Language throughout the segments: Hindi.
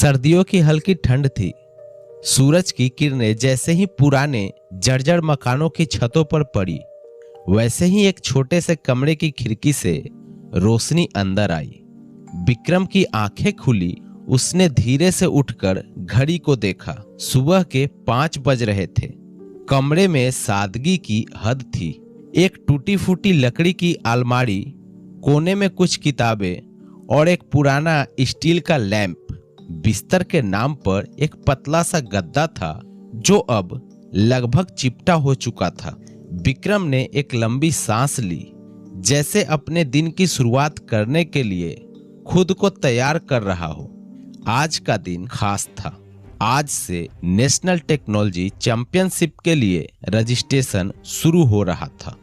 सर्दियों की हल्की ठंड थी। सूरज की किरणें जैसे ही पुराने जर्जर मकानों की छतों पर पड़ी, वैसे ही एक छोटे से कमरे की खिड़की से रोशनी अंदर आई। विक्रम की आंखें खुली। उसने धीरे से उठकर घड़ी को देखा। सुबह के 5 बज रहे थे। कमरे में सादगी की हद थी। एक टूटी फूटी लकड़ी की अलमारी, कोने में कुछ किताबें और एक पुराना स्टील का लैंप। बिस्तर के नाम पर एक पतला सा गद्दा था जो अब लगभग चिपटा हो चुका था। विक्रम ने एक लंबी सांस ली, जैसे अपने दिन की शुरुआत करने के लिए खुद को तैयार कर रहा हो। आज का दिन खास था। आज से नेशनल टेक्नोलॉजी चैंपियनशिप के लिए रजिस्ट्रेशन शुरू हो रहा था।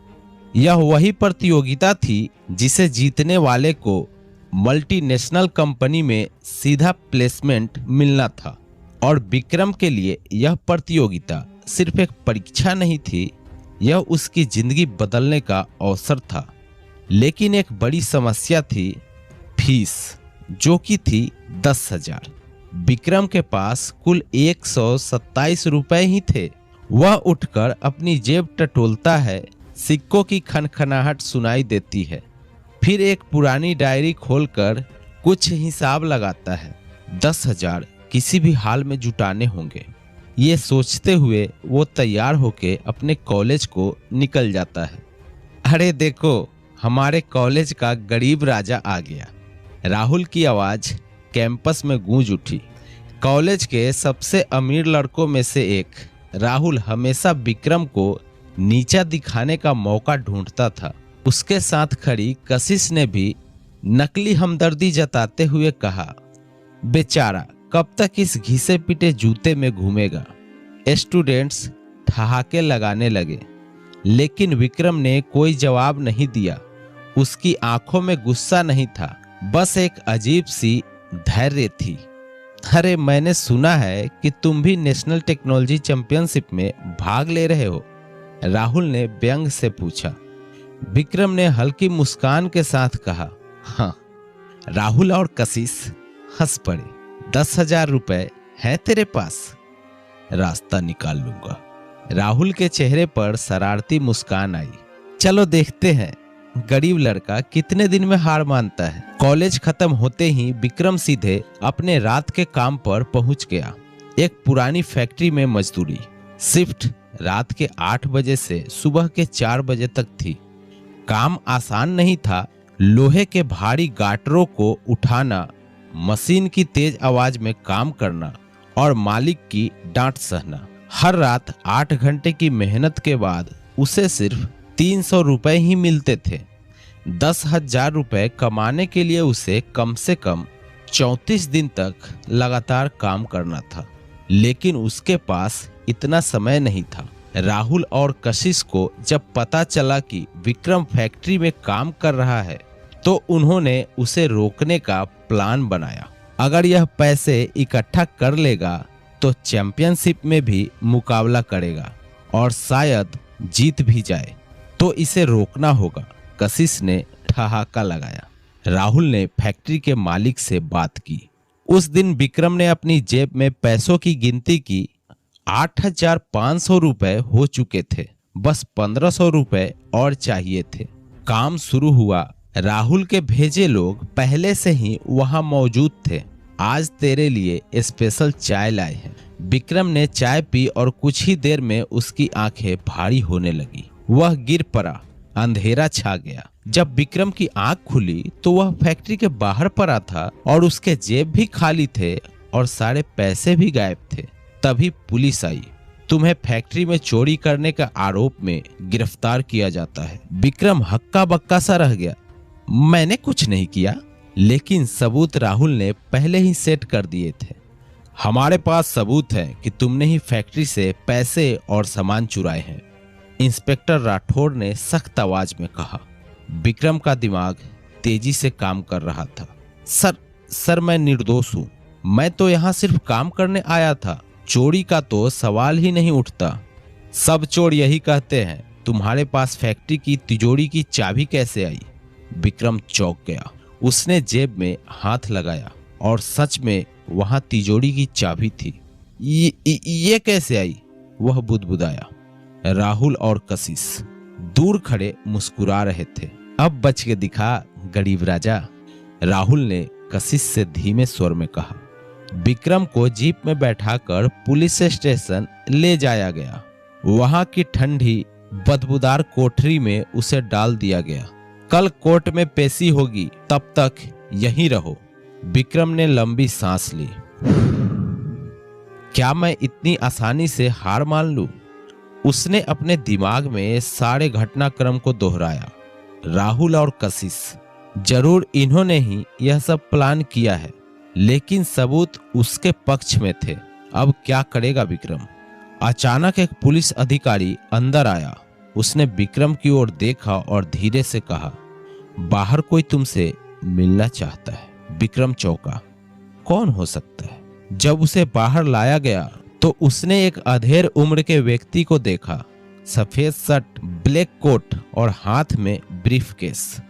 यह वही प्रतियोगिता थी जिसे जीतने वाले को मल्टीनेशनल कंपनी में सीधा प्लेसमेंट मिलना था। और विक्रम के लिए यह प्रतियोगिता सिर्फ एक परीक्षा नहीं थी, यह उसकी जिंदगी बदलने का अवसर था। लेकिन एक बड़ी समस्या थी, फीस, जो कि थी 10,000। विक्रम के पास कुल 127 रुपए ही थे। वह उठकर अपनी जेब टटोलता है। सिक्कों की खनखनाहट सुनाई देती है। फिर एक पुरानी डायरी खोलकर कुछ हिसाब लगाता है। 10,000 किसी भी हाल में जुटाने होंगे। ये सोचते हुए वो तैयार होके अपने कॉलेज को निकल जाता है। अरे देखो, हमारे कॉलेज का गरीब राजा आ गया। राहुल की आवाज कैंपस में गूंज उठी। कॉलेज के सबसे अमीर लड़कों में से एक राहुल हमेशा विक्रम को नीचा दिखाने का मौका ढूंढता था। उसके साथ खड़ी कशिश ने भी नकली हमदर्दी जताते हुए कहा, बेचारा कब तक इस घिसे पिटे जूते में घूमेगा। स्टूडेंट्स ठहाके लगाने लगे, लेकिन विक्रम ने कोई जवाब नहीं दिया। उसकी आंखों में गुस्सा नहीं था, बस एक अजीब सी धैर्य थी। अरे, मैंने सुना है कि तुम भी नेशनल टेक्नोलॉजी चैंपियनशिप में भाग ले रहे हो, राहुल ने व्यंग से पूछा। विक्रम ने हल्की मुस्कान के साथ कहा, हाँ। राहुल और कशिश हंस पड़े। 10,000 रुपए है तेरे पास? रास्ता निकाल लूंगा। राहुल के चेहरे पर शरारती मुस्कान आई। चलो देखते हैं गरीब लड़का कितने दिन में हार मानता है। कॉलेज खत्म होते ही विक्रम सीधे अपने रात के काम पर पहुंच गया। एक पुरानी फैक्ट्री में मजदूरी। शिफ्ट रात के 8 बजे से सुबह के 4 बजे तक थी। काम आसान नहीं था। लोहे के भारी गाटरों को उठाना, मशीन की तेज आवाज में काम करना और मालिक की डांट सहना। हर रात 8 घंटे की मेहनत के बाद उसे सिर्फ 300 रुपए ही मिलते थे। 10,000 रुपए कमाने के लिए उसे कम से कम 34 दिन तक लगातार काम करना था। लेकिन उसके पास इतना समय नहीं था। राहुल और कशिश को जब पता चला कि विक्रम फैक्ट्री में काम कर रहा है, तो उन्होंने उसे रोकने का प्लान बनाया। अगर यह पैसे इकट्ठा कर लेगा तो चैंपियनशिप में भी मुकाबला करेगा और शायद जीत भी जाए, तो इसे रोकना होगा। कशिश ने ठहाका लगाया। राहुल ने फैक्ट्री के मालिक से बात की। उस दिन विक्रम ने अपनी जेब में पैसों की गिनती की। 8,500 रुपए हो चुके थे। बस 1,500 रुपए और चाहिए थे। काम शुरू हुआ। राहुल के भेजे लोग पहले से ही वहां मौजूद थे। आज तेरे लिए स्पेशल चाय लाए हैं। विक्रम ने चाय पी और कुछ ही देर में उसकी आंखें भारी होने लगी। वह गिर पड़ा। अंधेरा छा गया। जब विक्रम की आंख खुली तो वह फैक्ट्री के बाहर पड़ा था और उसके जेब भी खाली थे और सारे पैसे भी गायब थे। तभी पुलिस आई। तुम्हें फैक्ट्री में चोरी करने का आरोप में गिरफ्तार किया जाता है। विक्रम हक्का बक्का सा रह गया। मैंने कुछ नहीं किया। लेकिन सबूत राहुल ने पहले ही सेट कर दिए थे। हमारे पास सबूत है कि तुमने ही फैक्ट्री से पैसे और सामान चुराए हैं, इंस्पेक्टर राठौड़ ने सख्त आवाज में कहा। विक्रम का दिमाग तेजी से काम कर रहा था। सर मैं निर्दोष हूँ। मैं तो यहाँ सिर्फ काम करने आया था। चोरी का तो सवाल ही नहीं उठता। सब चोर यही कहते हैं। तुम्हारे पास फैक्ट्री की तिजोरी की चाबी कैसे आई? विक्रम चौंक गया। उसने जेब में हाथ लगाया और सच में वहां तिजोरी की चाबी थी। ये कैसे आई? वह बुदबुदाया। राहुल और कशिश दूर खड़े मुस्कुरा रहे थे। अब बच के दिखा गरीब राजा, राहुल ने कशिश से धीमे स्वर में कहा। विक्रम को जीप में बैठाकर पुलिस स्टेशन ले जाया गया। वहां की ठंडी बदबूदार कोठरी में उसे डाल दिया गया। कल कोर्ट में पेशी होगी, तब तक यहीं रहो। विक्रम ने लंबी सांस ली। क्या मैं इतनी आसानी से हार मान लूं? उसने अपने दिमाग में सारे घटनाक्रम को दोहराया। राहुल और कशिश, जरूर इन्होंने ही यह सब प्लान किया है, लेकिन सबूत उसके पक्ष में थे। अब क्या करेगा विक्रम? अचानक एक पुलिस अधिकारी अंदर आया। उसने विक्रम की ओर देखा और धीरे से कहा, बाहर कोई तुमसे मिलना चाहता है। विक्रम चौंका। कौन हो सकता है? जब उसे बाहर लाया गया तो उसने एक अधेड़ उम्र के व्यक्ति को देखा। सफेद शर्ट, ब्लैक कोट और हाथ में ब्रीफकेस।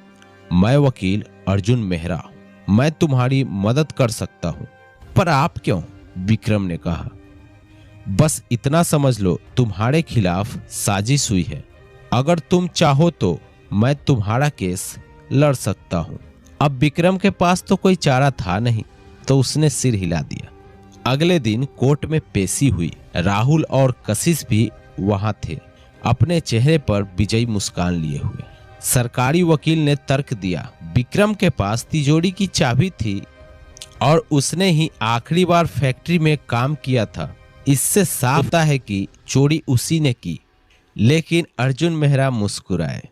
मैं वकील अर्जुन मेहरा, मैं तुम्हारी मदद कर सकता हूं। पर आप क्यों? विक्रम ने कहा। बस इतना समझ लो, तुम्हारे खिलाफ साजिश हुई है। अगर तुम चाहो तो मैं तुम्हारा केस लड़ सकता हूं। अब विक्रम के पास तो कोई चारा था नहीं, तो उसने सिर हिला दिया। अगले दिन कोर्ट में पेशी हुई। राहुल और कशिश भी वहां थे, अपने चेहरे पर विजयी मुस्कान लिए हुए। सरकारी वकील ने तर्क दिया, विक्रम के पास तिजोरी की चाबी थी और उसने ही आखिरी बार फैक्ट्री में काम किया था। इससे साफ होता है कि चोरी उसी ने की। लेकिन अर्जुन मेहरा मुस्कुराए।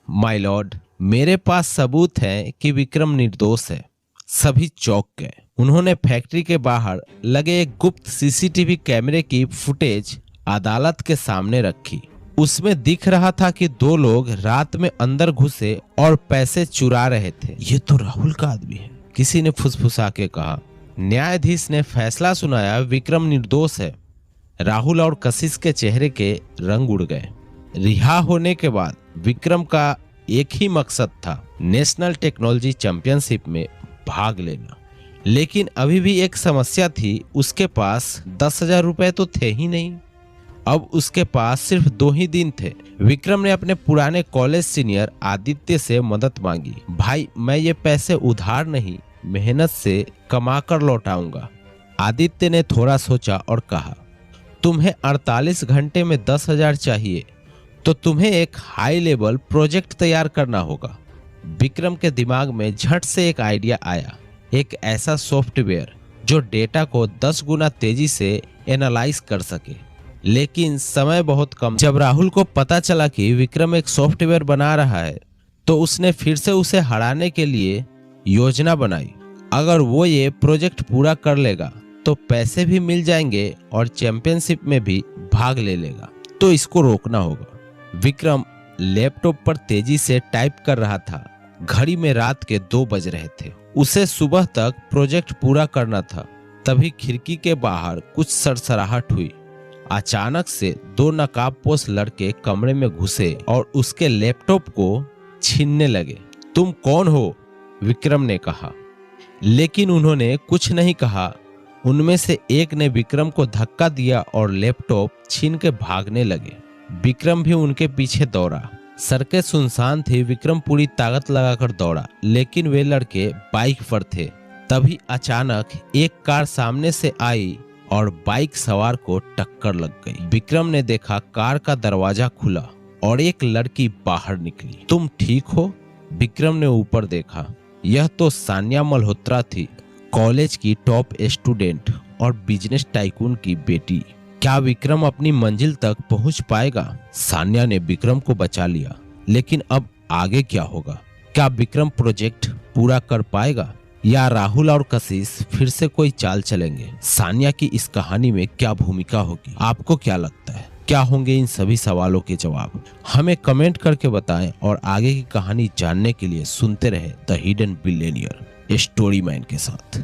माय लॉर्ड, मेरे पास सबूत है कि विक्रम निर्दोष है। सभी चौंक गए। उन्होंने फैक्ट्री के बाहर लगे एक गुप्त सीसीटीवी कैमरे की फुटेज अदालत के सामने रखी। उसमें दिख रहा था कि दो लोग रात में अंदर घुसे और पैसे चुरा रहे थे। ये तो राहुल का आदमी है, किसी ने फुसफुसा के कहा। न्यायाधीश ने फैसला सुनाया, विक्रम निर्दोष है। राहुल और कशिश के चेहरे के रंग उड़ गए। रिहा होने के बाद विक्रम का एक ही मकसद था, नेशनल टेक्नोलॉजी चैंपियनशिप में भाग लेना। लेकिन अभी भी एक समस्या थी, उसके पास 10,000 रुपए तो थे ही नहीं। अब उसके पास सिर्फ 2 ही दिन थे। विक्रम ने अपने पुराने कॉलेज सीनियर आदित्य से मदद मांगी। भाई, मैं ये पैसे उधार नहीं, मेहनत से कमा कर लौटाऊंगा। आदित्य ने थोड़ा सोचा और कहा, तुम्हें 48 घंटे में 10,000 चाहिए तो तुम्हें एक हाई लेवल प्रोजेक्ट तैयार करना होगा। विक्रम के दिमाग में झट से एक आइडिया आया, एक ऐसा सॉफ्टवेयर जो डेटा को 10 गुना तेजी से एनालाइज कर सके। लेकिन समय बहुत कम। जब राहुल को पता चला कि विक्रम एक सॉफ्टवेयर बना रहा है तो उसने फिर से उसे हराने के लिए योजना बनाई। अगर वो ये प्रोजेक्ट पूरा कर लेगा तो पैसे भी मिल जाएंगे और चैंपियनशिप में भी भाग ले लेगा, तो इसको रोकना होगा। विक्रम लैपटॉप पर तेजी से टाइप कर रहा था। घड़ी में रात के 2 बज रहे थे। उसे सुबह तक प्रोजेक्ट पूरा करना था। तभी खिड़की के बाहर कुछ सरसराहट हुई। अचानक से 2 नकाबपोश लड़के कमरे में घुसे और उसके लैपटॉप को छीनने लगे। तुम कौन हो? विक्रम ने कहा। लेकिन उन्होंने कुछ नहीं कहा। उनमें से एक ने विक्रम को धक्का दिया और लैपटॉप छीन के भागने लगे। विक्रम भी उनके पीछे दौड़ा। सड़कें सुनसान थी। विक्रम पूरी ताकत लगाकर दौड़ा, लेकिन वे लड़के बाइक पर थे। तभी अचानक एक कार सामने से आई और बाइक सवार को टक्कर लग गई। विक्रम ने देखा कार का दरवाजा खुला और एक लड़की बाहर निकली। तुम ठीक हो? विक्रम ने ऊपर देखा। यह तो सान्या मल्होत्रा थी, कॉलेज की टॉप स्टूडेंट और बिजनेस टाइकून की बेटी। क्या विक्रम अपनी मंजिल तक पहुंच पाएगा? सान्या ने विक्रम को बचा लिया। लेकिन अब आगे क्या होगा? क्या विक्रम प्रोजेक्ट पूरा कर पाएगा या राहुल और कशिश फिर से कोई चाल चलेंगे? सान्या की इस कहानी में क्या भूमिका होगी? आपको क्या लगता है? क्या होंगे इन सभी सवालों के जवाब? हमें कमेंट करके बताएं और आगे की कहानी जानने के लिए सुनते रहे the hidden billionaire story man के साथ।